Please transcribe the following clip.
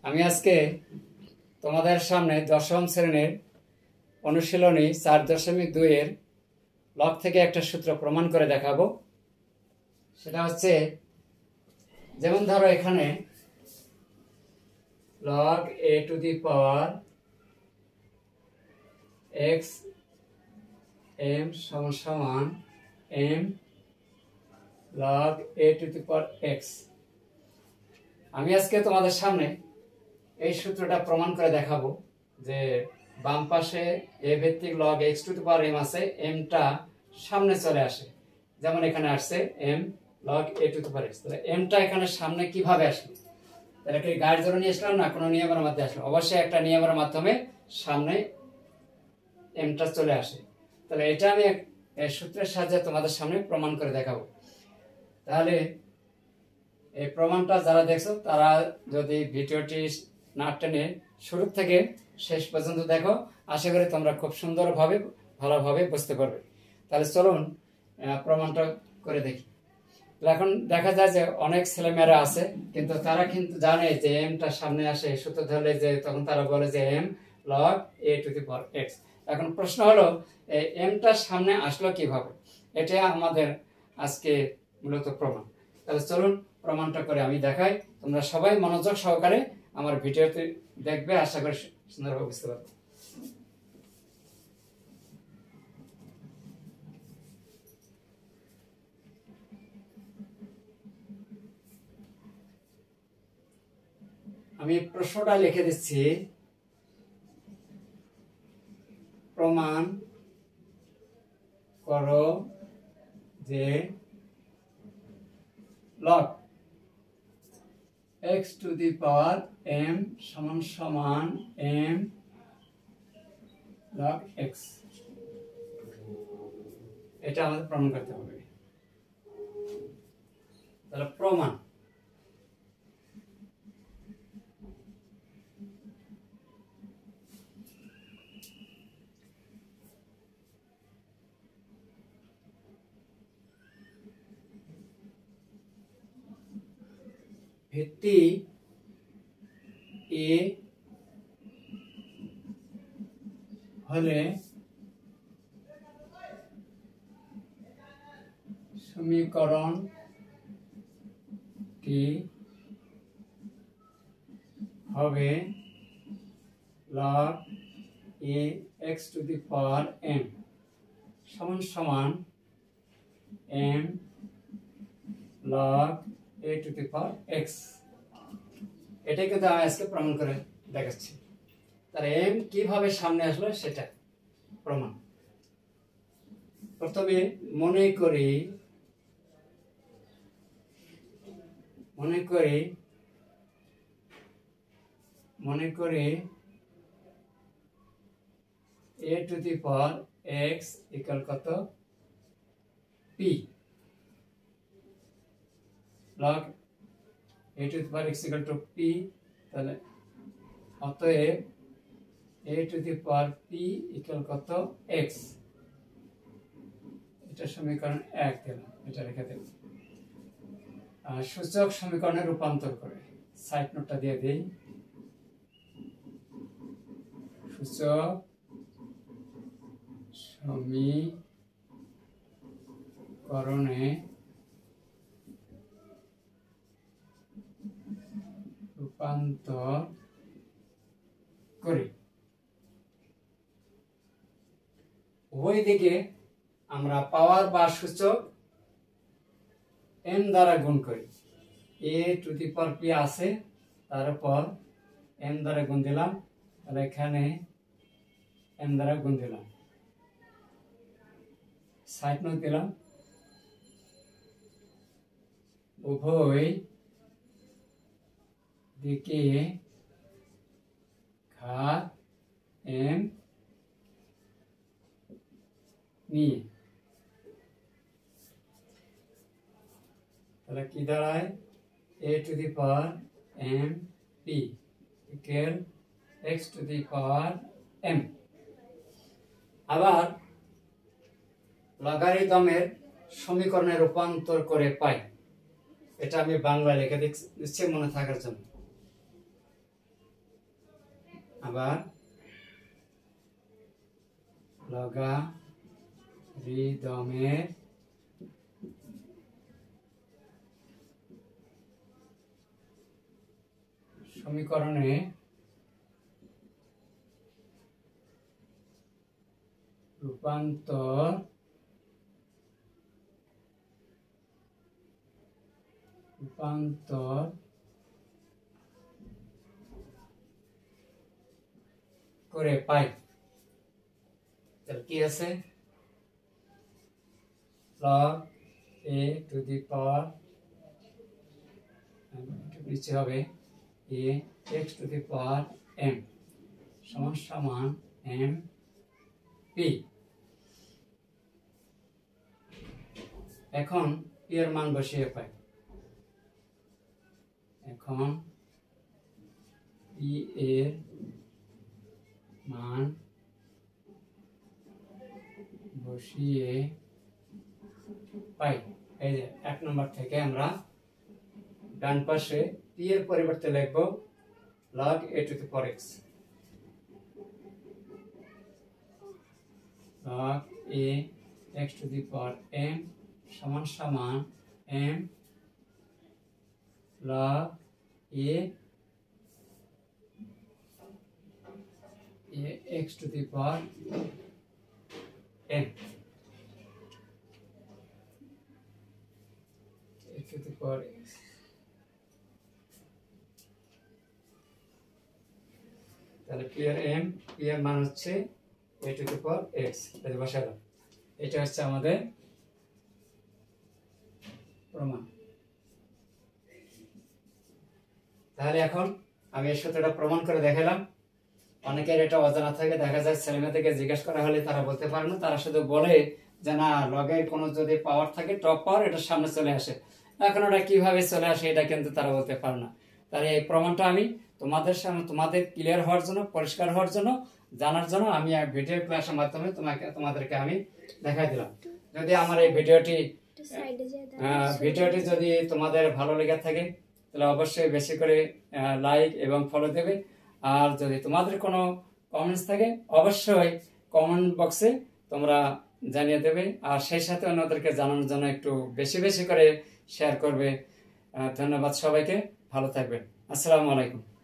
আমি আজকে তোমাদের সামনে দশম শ্রেণীর অনুশীলনী 4.2 এর লগ থেকে একটা সূত্র প্রমাণ করে দেখাবো। সেটা হচ্ছে, যেমন ধরো এখানে log a to the power x m সমান m log a to the power x। আমি আজকে তোমাদের সামনে এই সূত্রটা প্রমাণ করে দেখাবো যে বাম পাশে a ভিত্তিক log x to the power m আছে, m টা সামনে চলে আসে, যেমন এখানে আসছে m log a to the power x। তাহলে m টা এখানে সামনে কিভাবে আসলো? তাহলে কি গায়ের জোরে নিয়ে আসলাম না কোনো নিয়মের মাধ্যমে আসলো? অবশ্যই একটা নিয়মের মাধ্যমে সামনে m টা চলে আসে। তাহলে এটা আমি এই সূত্রের সাহায্যে তোমাদের সামনে প্রমাণ করে দেখাবো। তাহলে এই প্রমাণটা যারা দেখছো তারা যদি ভিডিওটি না টেনে শুরু থেকে শেষ পর্যন্ত দেখো, আশা করি তোমরা খুব সুন্দরভাবে ভালোভাবে বুঝতে পারবে। তাহলে চলুন প্রমাণটা করে দেখি। এখন দেখা যায় যে অনেক ছেলেমেয়েরা আছে কিন্তু তারা কিন্তু জানে যে m টা সামনে আসে, সূত্র ধরলে যে তখন তারা বলে যে m log a to the power x। এখন প্রশ্ন হলো এই m টা সামনে আসলো কিভাবে? এটা আমাদের আজকে মূলত প্রমাণ। তাহলে চলুন প্রমাণটা করে আমি দেখাই, তোমরা সবাই মনোযোগ সহকারে আমার ভিডিওতে দেখবে, আশা করি সুন্দরভাবে বুঝতে পারবে। আমি প্রশ্নটা লিখে দিচ্ছি, প্রমাণ করো যে log x to the power m সমান m log x। এটা আমাদের প্রমাণ করতে হবে। তাহলে প্রমাণ, ভিত্তি a হলে সমীকরণটি হবে log a x to the power m সমান m log a to the power x। এটাই কিন্তু আমি আজকে প্রমাণ করে দেখাচ্ছি। তাহলে m কিভাবে সামনে আসলো সেটা প্রমাণ। প্রথমে মনে করি a to the power x equal কত? p log a to the power x equal to p। তাহলে অতএব a to the power p equal কত? x। এটা সমীকরণ 1 দিলাম, এটা রেখে দিলাম। সূচক সমীকরণে রূপান্তর করে সাইড নোটটা দিয়ে দেই। সূচক সমীকরণে রূপান্তর করি। উভয় দিকে আমরা পাওয়ার বা সূচক m দ্বারা গুণ করি। a to the power p আছে, তার উপর m দ্বারা গুণ দিলাম, তাহলে এখানে m দ্বারা গুণ দিলাম, সাইড নোট দিলাম। উভয় দিকে ঘাত m নিয়ে, তাহলে কি দাঁড়ায়? a to the power m p equal x to the power m। আবার লগারিদমের সমীকরণে রূপান্তর করে পাই। এটা আমি বাংলা লিখে দিচ্ছি মনে থাকার জন্য। আবার লগারিদমের সমীকরণে রূপান্তর করে পাই। তাহলে কি আছে, log a টু দি পাওয়ার নিচে হবে a x to the power m সমান m p। এখন p এর মান বসিয়ে পাই। এখন p এর মান বসিয়ে পাই। এই যে 1 নম্বর থেকে আমরা ডান পাশে p এর পরিবর্তে লিখব log a to the power x, log a x to the power m সমান m log a x to the power m, a to the power x। তাহলে ক্লিয়ার m, ক্লিয়ার মান হচ্ছে a to the power x। তাহলে বসালাম, এটা হচ্ছে আমাদের প্রমাণ। তাহলে এখন আমি এই সূত্রটা প্রমাণ করে দেখালাম। অনেকের এটা অজানা থাকে, দেখা যায় ছেলেমেয়েদেরকে জিজ্ঞেস করা হলে তারা বলতে পারে না, তারা শুধু বলে যে না লগের কোনো যদি পাওয়ার থাকে টপ পাওয়ার এটার সামনে চলে আসে। এখন ওটা কিভাবে চলে আসে এটা কিন্তু তারা বলতে পারে না। তাহলে এই প্রমাণটা আমি তোমাদের সামনে, তোমাদের ক্লিয়ার হওয়ার জন্য, পরিষ্কার হওয়ার জন্য, জানার জন্য আমি ভিডিও ক্লাসের মাধ্যমে তোমাদেরকে আমি দেখাই দিলাম। যদি আমার এই ভিডিওটি যদি তোমাদের ভালো লেগে থাকে তাহলে অবশ্যই বেশি করে লাইক এবং ফলো দেবে। আর যদি তোমাদের কোনো কমেন্টস থাকে অবশ্যই কমেন্ট বক্সে তোমরা জানিয়ে দেবে। আর সেই সাথে অন্যদেরকে জানানোর জন্য একটু বেশি বেশি করে শেয়ার করবে। ধন্যবাদ সবাইকে, ভালো থাকবেন। আসসালামু আলাইকুম।